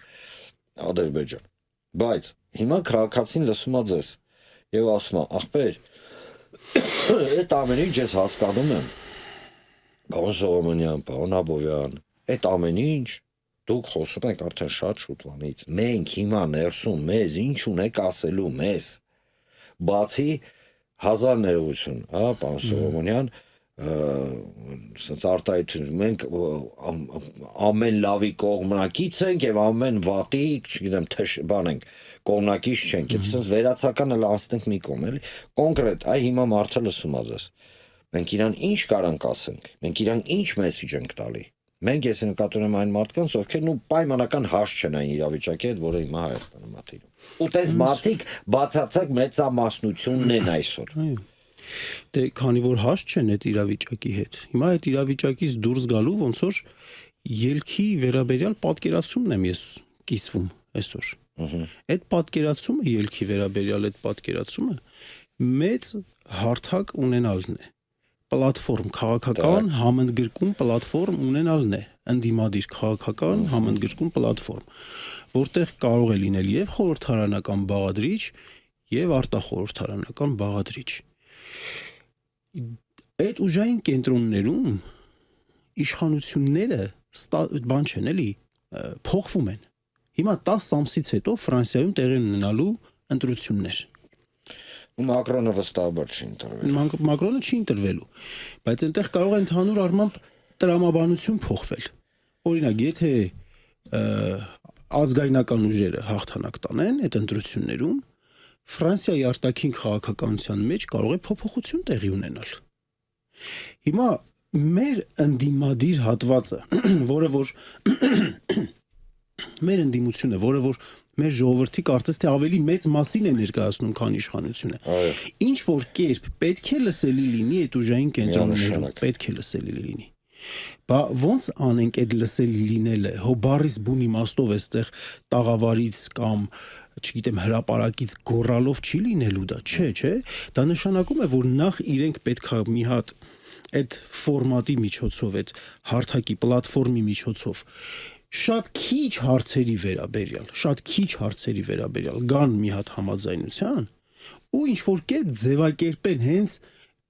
Ադրբեջան։ Բայց հիմա քաղաքացին լսում է ձեզ եւ ասում է, ախպեր, այդ ամեն ինչ ես հասկանում եմ։ Պարոն Սողոմոնյան, պարոն Աբովյան, այդ ամեն ինչ դուք խոսում եք արդեն շատ շուտվանից։ Մենք հիմա ներսում մեզ ինչ ունեք ասելու մեզ։ Բացի 1000 ներողություն, հա, պարոն Սողոմոնյան, սենց արտահայտություն, մենք ամեն լավի կողմնակից ենք եւ ամեն վատի, չգիտեմ, բան ենք, կողմնակից չենք, այդ սենց վերացականը լանցնենք մի կողմ, էլի, կոնկրետ, այ հիմա մարդը լսում ա ձեզ, մենք իրան ինչ կարանք ասենք, մենք իրան ինչ մեսիջ ենք տալի, մենք ես նկատի ունեմ այն մարդկանց, ովքեր նու պայմանական հաշ չեն այն իրավիճակի հետ, որը հիմա Հայաստանում ա տիրում, ու տես մարդիկ բացարձակ մեծամասնությունն են այսօր։ Դե քանի որ հաշ չեն այդ իրավիճակի հետ։ Հիմա այդ իրավիճակից դուրս գալու ոնց որ ելքի վերաբերյալ պատկերացումն եմ ես կիսվում այսօր։ Այդ պատկերացումը ելքի վերաբերյալ այդ պատկերացումը մեծ հարթակ ունենալն է։ Պլատֆորմ քաղաքական համընդգրկում պլատֆորմ ունենալն է, ընդդիմադիր քաղաքական համընդգրկում պլատֆորմ, որտեղ կարող է լինել եւ խորհրդարանական բաղադրիչ եւ արտախորհրդարանական բաղադրիչ։ Այդ ուժային կենտրոններում իշխանությունները բան չեն էլի փոխվում են։ Հիմա 10 ամսից հետո Ֆրանսիայում տեղի ունենալու ընտրություններ։ Մակրոնը վստահաբար չի ընտրվելու։ Մակրոնը չի ընտրվելու, բայց այնտեղ կարող է ընդհանուր առմամբ տրամաբանություն փոխվել։ Օրինակ, եթե ազգայնական ուժերը հաղթանակ տանեն այդ ընտրություններում, Ֆրանսիայի արտաքին քաղաքականության մեջ կարող է փոփոխություն տեղի ունենալ։ Հիմա մեր ընդդիմադիր հատվածը, որը որ մեր ընդդիմությունը, որը որ մեր ժողովրդի կարծես թե ավելի մեծ մասին է ներկայացնում, քան իշխանությունը։ Ինչ որ կերպ պետք է լսելի լինի այդ ուժային կենտրոններում, պետք է լսելի լինի։ Բա ոնց անենք այդ լսելի լինելը, հոբարիս բուն իմաստով էստեղ տաղավարից կամ չգիտեմ հրապարակից գոռալով չի լինելու դա, չէ, դա նշանակում է, որ նախ իրենք պետքա մի հատ այդ ֆորմատի միջոցով, այդ հարթակի պլատֆորմի միջոցով շատ քիչ հարցերի վերաբերյալ գան մի հատ համաձայնության ու ինչ որ կերպ ձևակերպեն հենց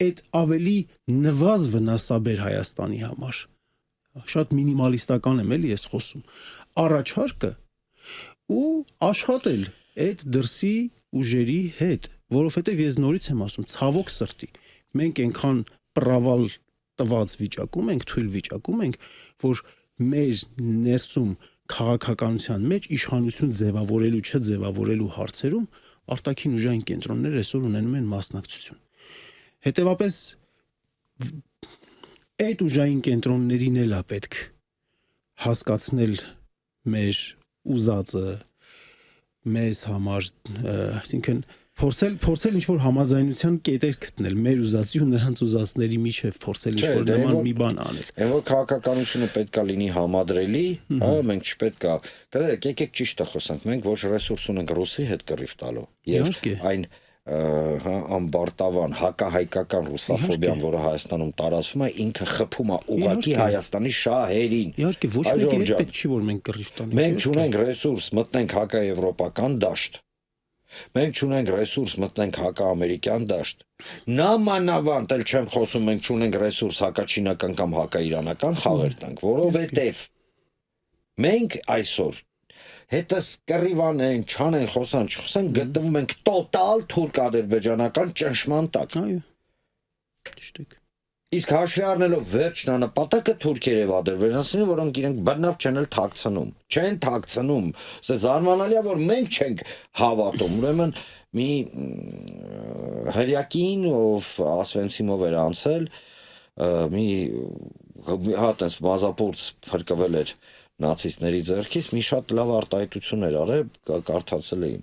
այդ ավելի նվազ վնասաբեր Հայաստանի համար, շատ մինիմալիստական եմ էլի ես խոսում, առաջարկը ու աշխատել այդ դրսի ուժերի հետ, որովհետև ես նորից եմ ասում, ցավոք սրտի, մենք այնքան պրավալ տված վիճակում ենք, թույլ վիճակում ենք, որ մեր ներսում քաղաքականության մեջ իշխանություն ձևավորելու, չձևավորելու հարցերում արտաքին ուժային կենտրոններ այսօր ունենում են մասնակցություն։ Հետևաբար այդ ուժային կենտրոններին էլ է պետք հասկացնել մեր ուզածը մեզ համար, այսինքն փորձել ինչ որ համաձայնության կետեր գտնել մեր ուզածի ու նրանց ուզածների միջև փորձել ինչ որ նման մի բան անել։ Այն որ քաղաքականությունը պետքա լինի համադրելի, հա, մենք չպետքա։ Կներեք, եկեք ճիշտը խոսանք, մենք ոչ ռեսուրս ունենք ռուսի հետ կռիվ տալու եւ այն հա ամբարտավան հակահայկական ռուսաֆոբիան, որը Հայաստանում տարածվում է, ինքը խփում է ուղղակի Հայաստանի շահերին։ Իհարկե, ոչ մեկի հետ պետք չի որ մենք կռիվ տանենք։ Մենք չունենք ռեսուրս մտնենք հակաեվրոպական դաշտ։ Մենք չունենք ռեսուրս մտնենք հակաամերիկյան դաշտ։ Նամանավանդ էլ չեմ խոսում, մենք չունենք ռեսուրս հակաչինական կամ հակաիրանական խաղեր տանք, որովհետև մենք այսօր հետս կռիվանեն, չանեն, խոսան, չխոսան, գտնվում ենք տոտալ թուրք-ադրբեջանական ճնշման տակ։ Այո։ Ճիշտ եք։ Իսկ հաշվի առնելով վերջնա նպատակը թուրքեր եւ ադրբեջանցիներ, որոնք իրենք բնավ չեն էլ թաքցնում, սա զարմանալի է, որ մենք չենք հավատում, ուրեմն մի հրյակին, ով Ասվենցիմով էր անցել, մի հատ այնց մազապուրց փրկվել էր նացիստների ձեռքից, մի շատ լավ արտահայտություն էր արել, կարդացել էի,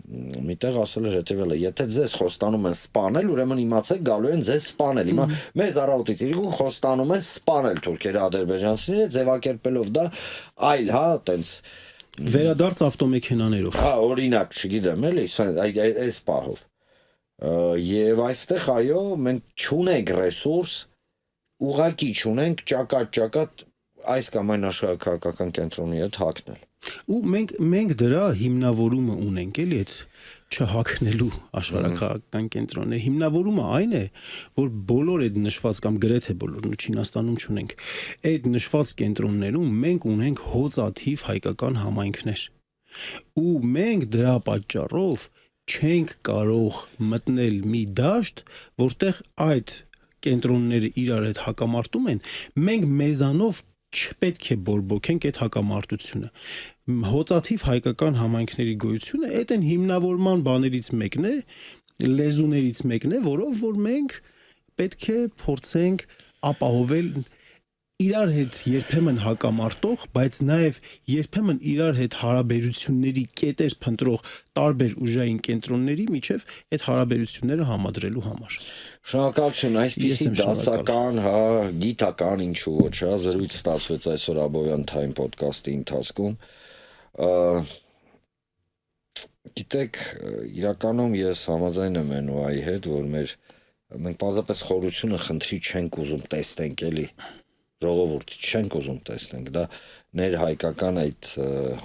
միտեղ ասել էր հետևելը, եթե ձեզ խոստանում են սպանել, ուրեմն իմացեք գալու են ձեզ սպանել, հիմա մեզ առավոտից իրիկուն խոստանում են սպանել թուրքերը ադրբեջանցիները, ձևակերպելով դա այլ, հա, տենց վերադարձ ավտոմեքենաներով։ Հա, օրինակ, չգիտեմ, էլի, այս պահով։ Եվ այստեղ այո, մենք չունենք ռեսուրս, ուղղակի չունենք ճակատ այս կամ այն աշխարհակաղակական կենտրոնի հետ հակնել։ Ու մենք դրա հիմնավորումը ունենք, էլի այդ չհակնելու աշխարհակաղակական կենտրոնը։ Հիմնավորումը այն է, որ բոլոր այդ նշված կամ գրեթե բոլորն ու Չինաստանում չունենք, այդ նշված կենտրոններում մենք ունենք հոծաթիվ հայկական համայնքներ։ Ու մենք դրա պատճառով չենք կարող մտնել մի դաշտ, որտեղ այդ կենտրոնները իրար հետ հակամարտում են, մենք մեզանով չպետք է բորբոքենք այդ հակամարտությունը։ Հոցաթիվ հայկական համայնքների գոյությունը այդ են հիմնավորման բաներից մեկն է, լեզուներից մեկն է, որով որ մենք պետք է փորձենք ապահովել իրար հետ երբեմն հակամարտող, բայց նաև երբեմն իրար հետ հարաբերությունների կետեր փնտրող տարբեր ուժային կենտրոնների միջև այդ հարաբերությունները համադրելու համար։ Շնորհակալություն, այսպիսի դասական, գիտական ինչու ոչ, զրույց ստացվեց այսօր Աբովյան Time podcast-ի ընթացքում։ Գիտեք, իրականում ես համաձայն եմ NOI-ի հետ, որ մենք պարզապես խորությունը խնդրի չենք ուզում տեսնենք, էլի ժողովուրդ չենք ուզում տեսնենք, դա ներհայկական այդ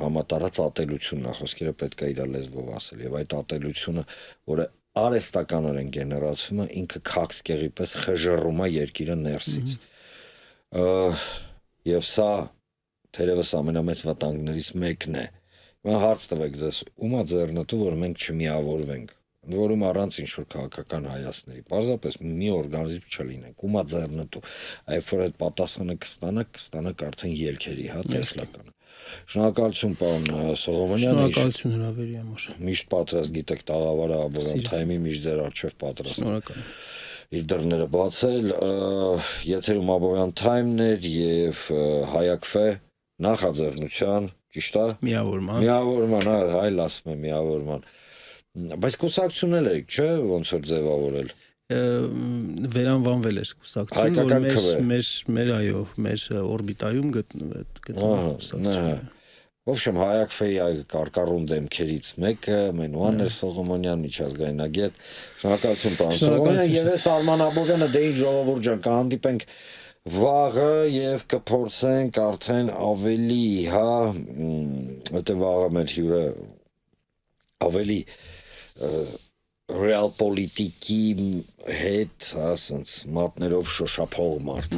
համատարած ատելությունն է, խոսքերը պետք է իր լեզվով ասել, եւ այդ ատելությունը, որը արհեստականորեն գեներացվում է, ինքը քաքսկեղի պես խժռում է երկիրը ներսից։ Եվ սա թերևս ամենամեծ վտանգներից մեկն է։ Հիմա հարց տվեք ձեզ, ումա ձեռնտու, որ մենք չմիավորվենք, ընդ որում առանց ինչ-որ քաղաքական հայացքների, պարզապես մի օրգանիզմ չլինենք, ումա ձեռնտու, այբ որ այդ պատասխանը կստանաք արդեն ելքերի, տեսլականը։ Շնորհակալություն պարոն Սողոմոնյան, շնորհակալություն հրավերի համար։ Միշտ պատրաստ, գիտեք, տաղավարը Աբովյան Time-ի միշտ ձեր առջև պատրաստ։ Շնորհակալ։ Իր դռները բացել, եթերում Աբովյան Time-ն էր եւ Հայակֆե նախաձեռնության, ճիշտ է։ Միավորման, այլ ասում եմ միավորման։ Բայց կուսակցությունն էր, չէ՞, ոնց որ ձևավորել։ Վերանվանվել էր կուսակցություն, որ մեր օրբիտայում գտնվող կուսակցություն։ В общем, Հայակֆեի կարկառուն դեմքերից մեկը Մենուան Սողոմոնյան, միջազգայնագետ։ Շնորհակալություն պարոն Սողոմոնյան, եւ ես Արման Աբովյանը, դե ինչ ժողովուրդ ջան, կհանդիպենք վաղը եւ կփորձենք արդեն ավելի, որտեղ վաղը մեր հյուրը ավելի ռեալ պոլիտիկի հետ, ասենց մատներով շոշափող մարդ։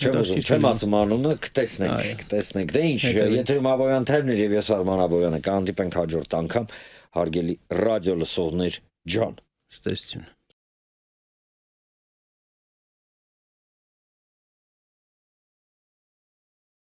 Չեմ ասում անունը, կտեսնենք, դե ինչ, եթերում Աբովյան Time-ն էր եւ ես Արման Աբովյանը, կհանդիպենք հաջորդ անգամ, հարգելի ռադիո լսողներ ջան։ Ստեսություն։